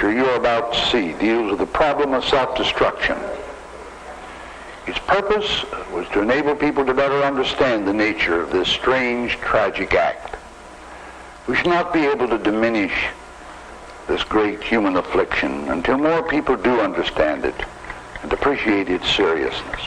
picture you're about to see deals with the problem of self-destruction. Its purpose was to enable people to better understand the nature of this strange, tragic act. We should not be able to diminish this great human affliction until more people do understand it and appreciate its seriousness.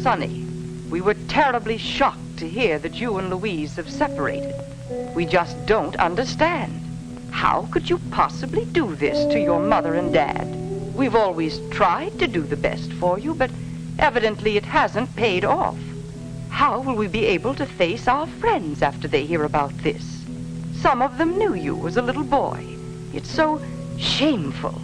Sonny, we were terribly shocked to hear that you and Louise have separated. We just don't understand. How could you possibly do this to your mother and dad? We've always tried to do the best for you, but evidently it hasn't paid off. How will we be able to face our friends after they hear about this? Some of them knew you as a little boy. It's so shameful.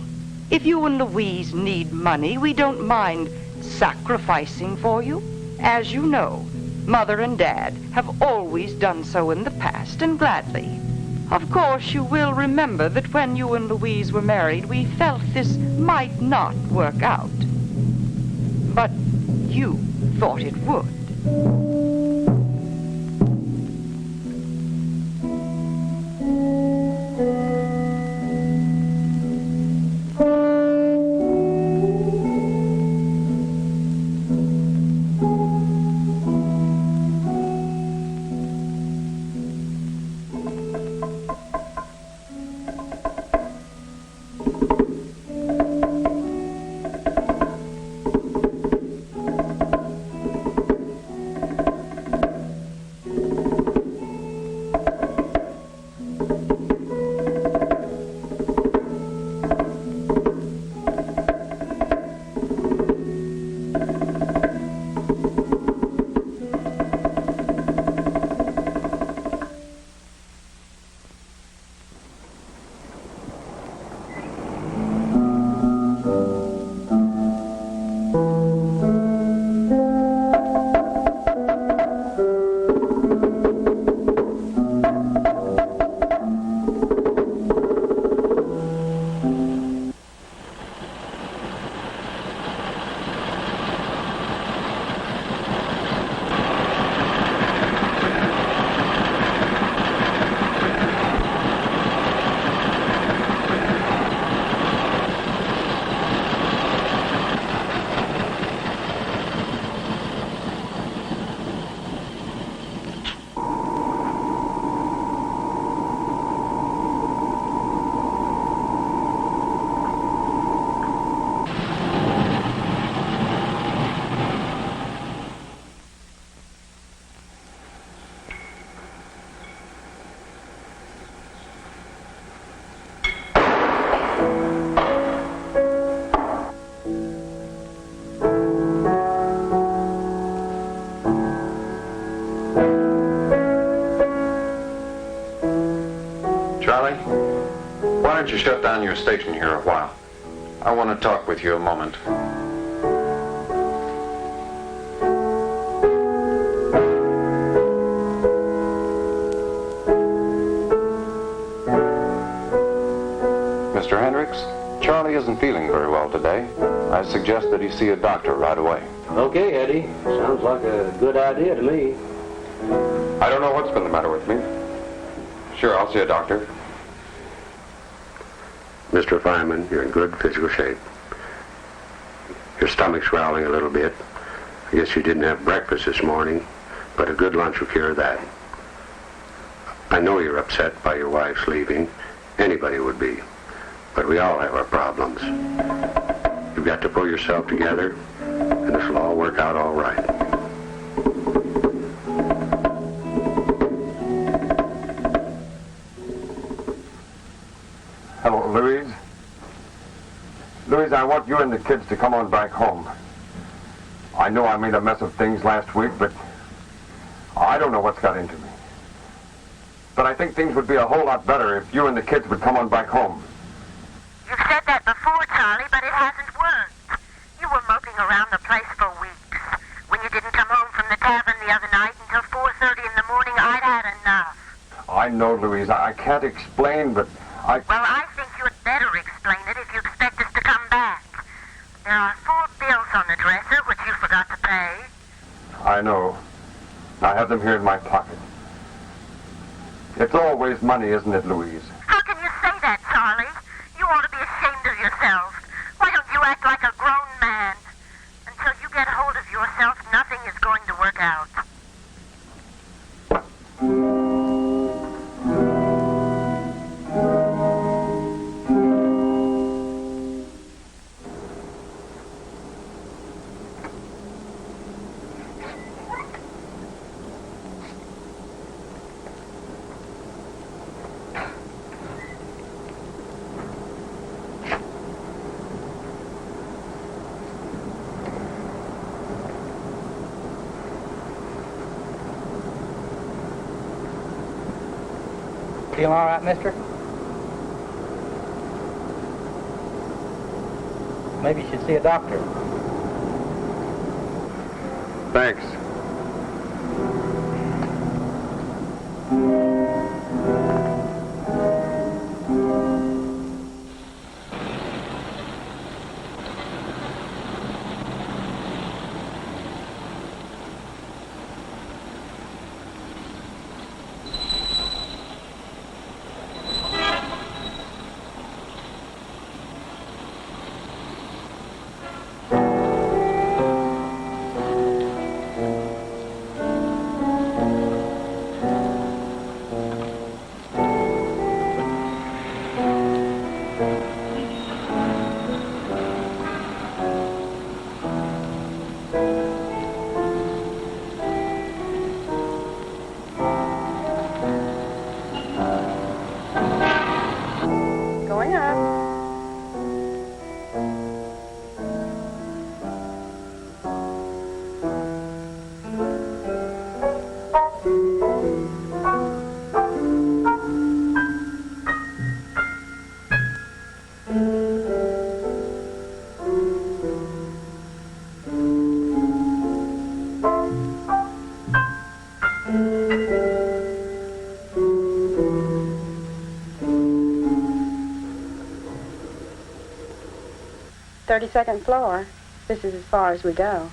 If you and Louise need money, we don't mind sacrificing for you. As you know, Mother and Dad have always done so in the past, and gladly. Of course, you will remember that when you and Louise were married, we felt this might not work out. But you thought it would. Charlie, why don't you shut down your station here a while? I want to talk with you a moment. Mr. Hendricks, Charlie isn't feeling very well today. I suggest that he see a doctor right away. Okay, Eddie. Sounds like a good idea to me. I don't know what's been the matter with me. Sure, I'll see a doctor. Mr. Fireman, you're in good physical shape. Your stomach's growling a little bit. I guess you didn't have breakfast this morning, but a good lunch will cure that. I know you're upset by your wife's leaving. Anybody would be. But we all have our problems. You've got to pull yourself together, and this will all work out all right. Hello, Louise. Louise, I want you and the kids to come on back home. I know I made a mess of things last week, but I don't know what's got into me. But I think things would be a whole lot better if you and the kids would come on back home. You've said that before, Charlie, but it hasn't worked. You were moping around the place for weeks. When you didn't come home from the tavern the other night until 4:30 in the morning, I'd had enough. I know, Louise. I can't explain, but Well, I think you'd better explain it if you expect us to come back. There are 4 bills on the dresser, which you forgot to pay. I know. I have them here in my pocket. It's always money, isn't it, Louise? How can you say that, Charlie? You ought to be ashamed of yourself. Why don't you act like a grown man? Until you get hold of yourself, nothing is going to work out. Feel all right, mister? Maybe you should see a doctor. Thanks. Going up. Thirty-second floor. This is as far as we go.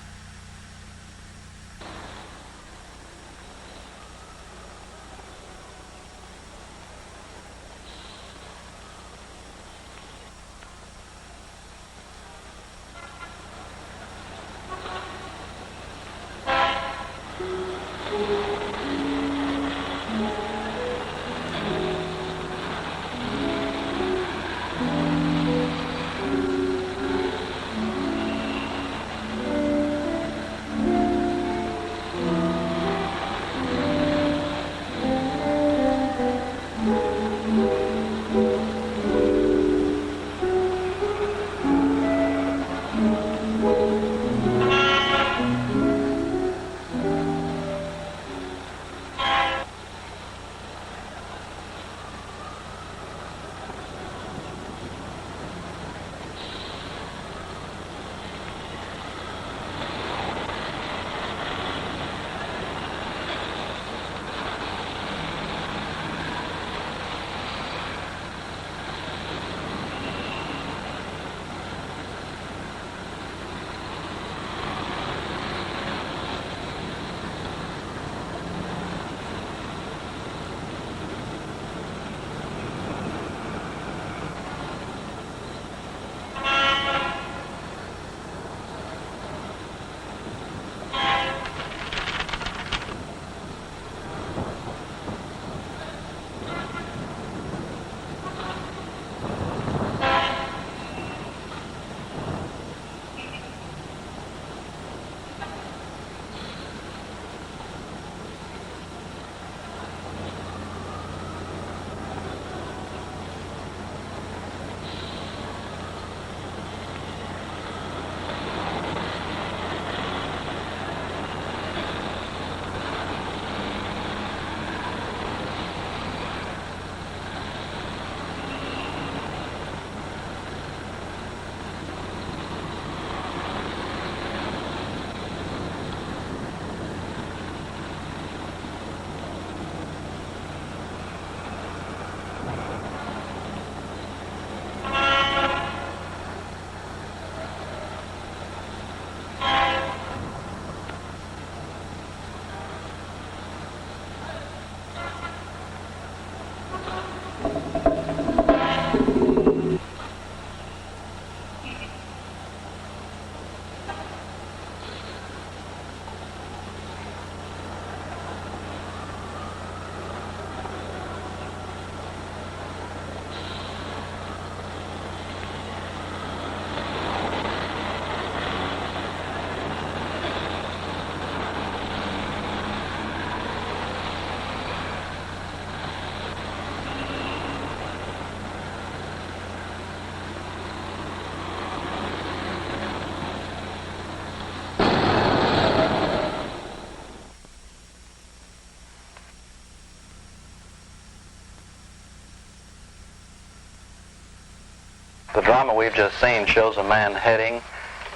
The drama we've just seen shows a man heading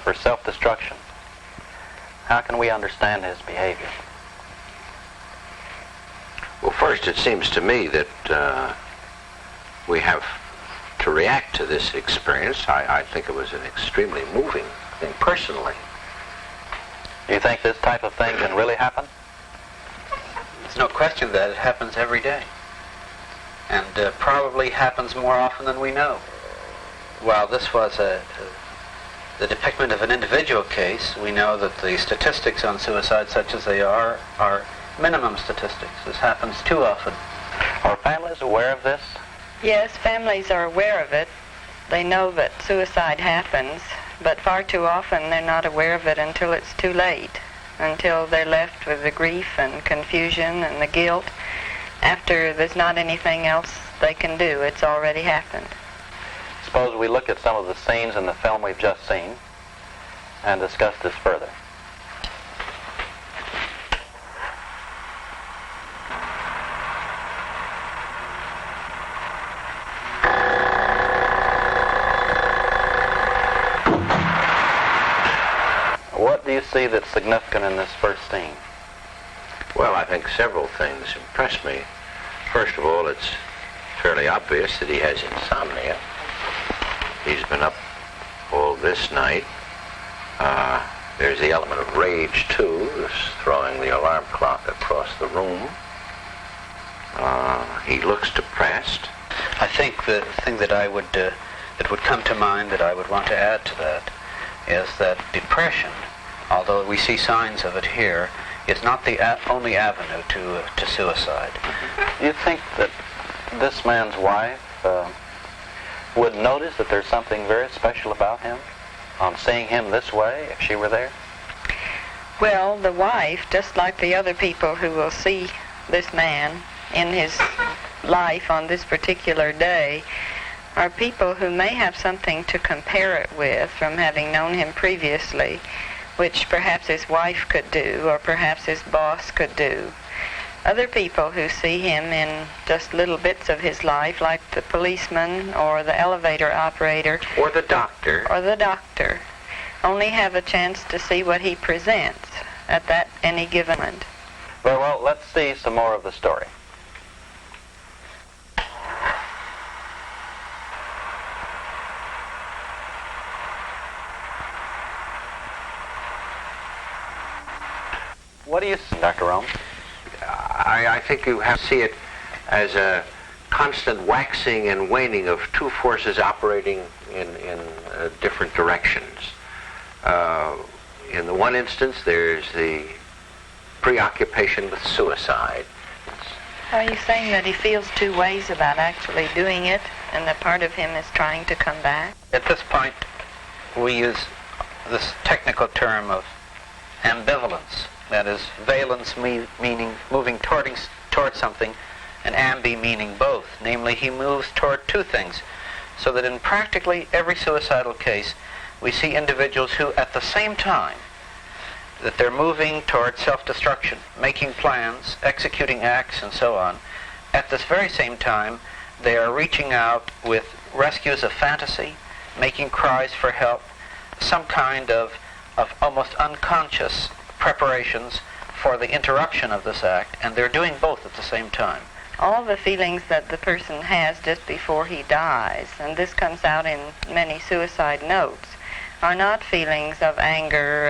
for self-destruction. How can we understand his behavior? Well, first, it seems to me that we have to react to this experience. I think it was an extremely moving thing, personally. Do you think this type of thing can really happen? There's no question that it happens every day. And probably happens more often than we know. While this was the depiction of an individual case, we know that the statistics on suicide, such as they are minimum statistics. This happens too often. Are families aware of this? Yes, families are aware of it. They know that suicide happens, but far too often they're not aware of it until it's too late, until they're left with the grief and confusion and the guilt. After there's not anything else they can do, it's already happened. Suppose we look at some of the scenes in the film we've just seen and discuss this further. What do you see that's significant in this first scene? Well, I think several things impress me. First of all, it's fairly obvious that he has insomnia. He's been up all this night. There's the element of rage, too, throwing the alarm clock across the room. He looks depressed. I think the thing that would come to mind that I would want to add to that is that depression, although we see signs of it here, is not the only avenue to suicide. Do you think that this man's wife would notice that there's something very special about him on seeing him this way if she were there? Well, the wife, just like the other people who will see this man in his life on this particular day, are people who may have something to compare it with from having known him previously, which perhaps his wife could do or perhaps his boss could do. Other people who see him in just little bits of his life, like the policeman or the elevator operator or the doctor, only have a chance to see what he presents at that any given moment. Very well, let's see some more of the story. What do you see, Dr. Rome? I think you have to see it as a constant waxing and waning of two forces operating in different directions. In the one instance, there's the preoccupation with suicide. Are you saying that he feels two ways about actually doing it, and that part of him is trying to come back? At this point, we use this technical term of ambivalence. That is, valence meaning moving toward something, and ambi meaning both. Namely, he moves toward two things. So that in practically every suicidal case, we see individuals who, at the same time that they're moving toward self-destruction, making plans, executing acts, and so on, at this very same time, they are reaching out with rescues of fantasy, making cries for help, some kind of almost unconscious preparations for the interruption of this act, and they're doing both at the same time. All the feelings that the person has just before he dies, and this comes out in many suicide notes, are not feelings of anger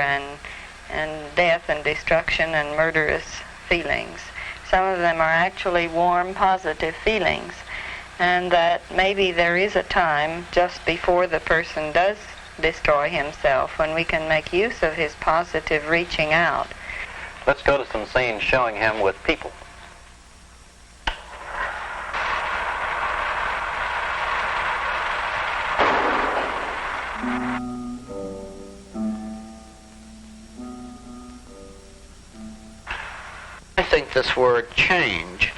and death and destruction and murderous feelings. Some of them are actually warm, positive feelings, and that maybe there is a time just before the person does destroy himself when we can make use of his positive reaching out. Let's go to some scenes showing him with people. I think this word change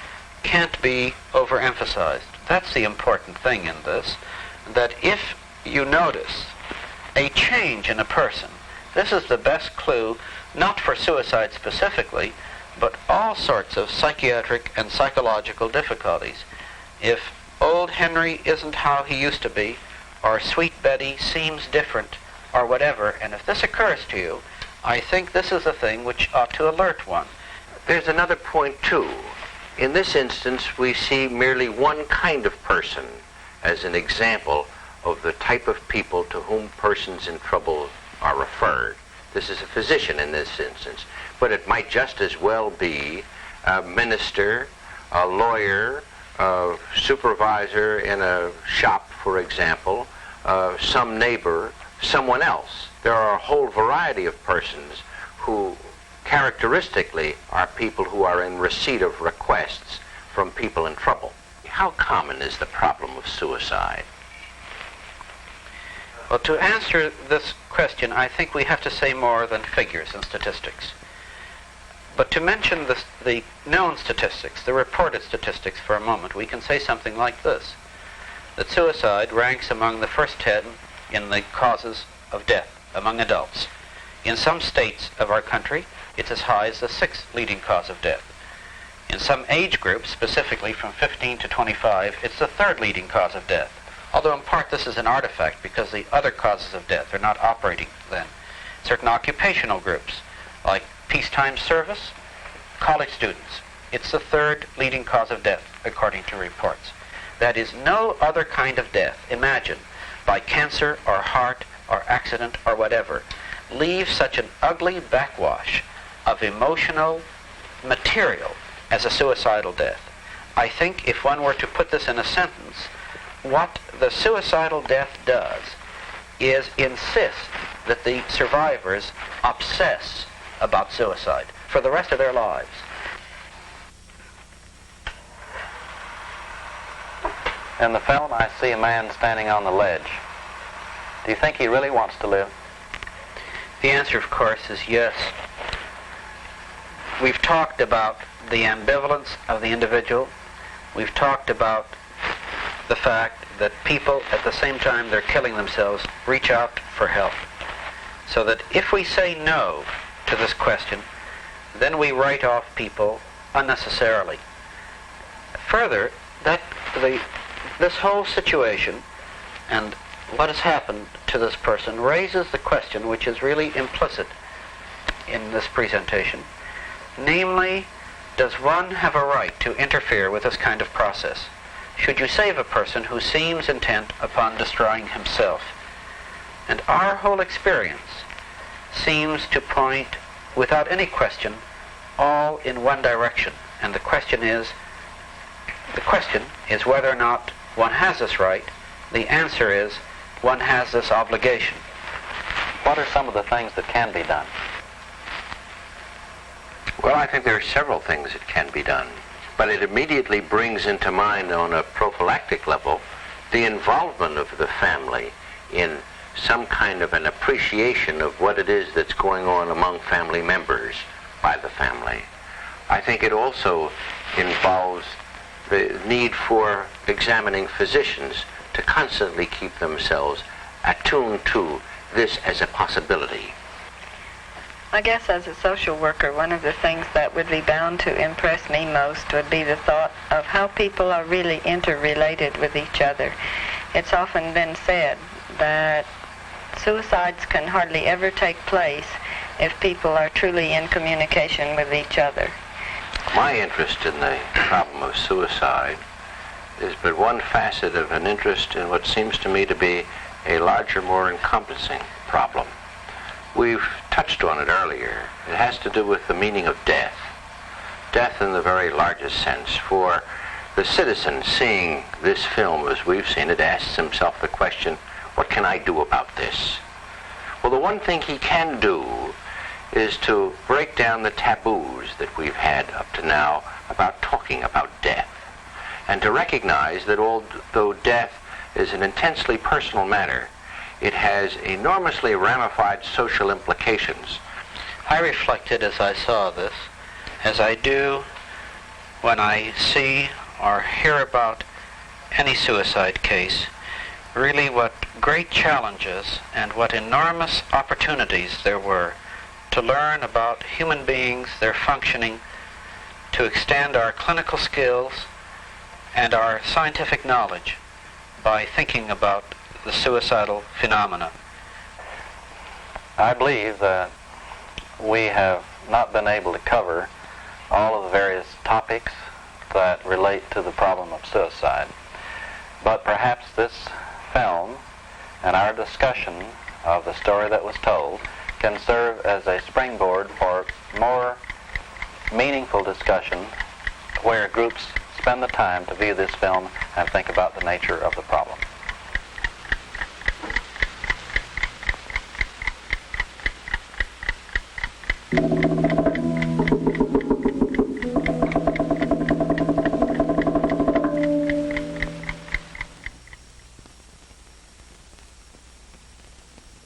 can't be overemphasized. That's the important thing in this, that if you notice a change in a person, this is the best clue, not for suicide specifically, but all sorts of psychiatric and psychological difficulties. If old Henry isn't how he used to be, or Sweet Betty seems different, or whatever, and if this occurs to you, I think this is a thing which ought to alert one. There's another point, too. In this instance, we see merely one kind of person as an example of the type of people to whom persons in trouble are referred. This is a physician in this instance, but it might just as well be a minister, a lawyer, a supervisor in a shop, for example, some neighbor, someone else. There are a whole variety of persons who characteristically are people who are in receipt of requests from people in trouble. How common is the problem of suicide? Well, to answer this question, I think we have to say more than figures and statistics. But to mention the known statistics, the reported statistics for a moment, we can say something like this, that suicide ranks among the first 10 in the causes of death among adults. In some states of our country, it's as high as the 6th leading cause of death. In some age groups, specifically from 15 to 25, it's the 3rd leading cause of death. Although in part this is an artifact because the other causes of death are not operating then. Certain occupational groups, like peacetime service, college students, it's the 3rd leading cause of death according to reports. That is, no other kind of death, imagine, by cancer or heart or accident or whatever, leaves such an ugly backwash of emotional material as a suicidal death. I think if one were to put this in a sentence, what the suicidal death does is insist that the survivors obsess about suicide for the rest of their lives. In the film, I see a man standing on the ledge. Do you think he really wants to live? The answer, of course, is yes. We've talked about the ambivalence of the individual. We've talked about the fact that people, at the same time they're killing themselves, reach out for help. So that if we say no to this question, then we write off people unnecessarily. Further, this whole situation and what has happened to this person raises the question which is really implicit in this presentation. Namely, does one have a right to interfere with this kind of process? Should you save a person who seems intent upon destroying himself? And our whole experience seems to point, without any question, all in one direction. And the question is whether or not one has this right. The answer is one has this obligation. What are some of the things that can be done? Well, I think there are several things that can be done, but it immediately brings into mind on a prophylactic level the involvement of the family in some kind of an appreciation of what it is that's going on among family members by the family. I think it also involves the need for examining physicians to constantly keep themselves attuned to this as a possibility. I guess as a social worker, one of the things that would be bound to impress me most would be the thought of how people are really interrelated with each other. It's often been said that suicides can hardly ever take place if people are truly in communication with each other. My interest in the problem of suicide is but one facet of an interest in what seems to me to be a larger, more encompassing problem. We've touched on it earlier. It has to do with the meaning of death. Death in the very largest sense. For the citizen seeing this film as we've seen it asks himself the question, what can I do about this? Well, the one thing he can do is to break down the taboos that we've had up to now about talking about death, and to recognize that although death is an intensely personal matter, it has enormously ramified social implications. I reflected as I saw this, as I do when I see or hear about any suicide case, really what great challenges and what enormous opportunities there were to learn about human beings, their functioning, to extend our clinical skills and our scientific knowledge by thinking about the suicidal phenomena? I believe that we have not been able to cover all of the various topics that relate to the problem of suicide. But perhaps this film and our discussion of the story that was told can serve as a springboard for more meaningful discussion where groups spend the time to view this film and think about the nature of the problem.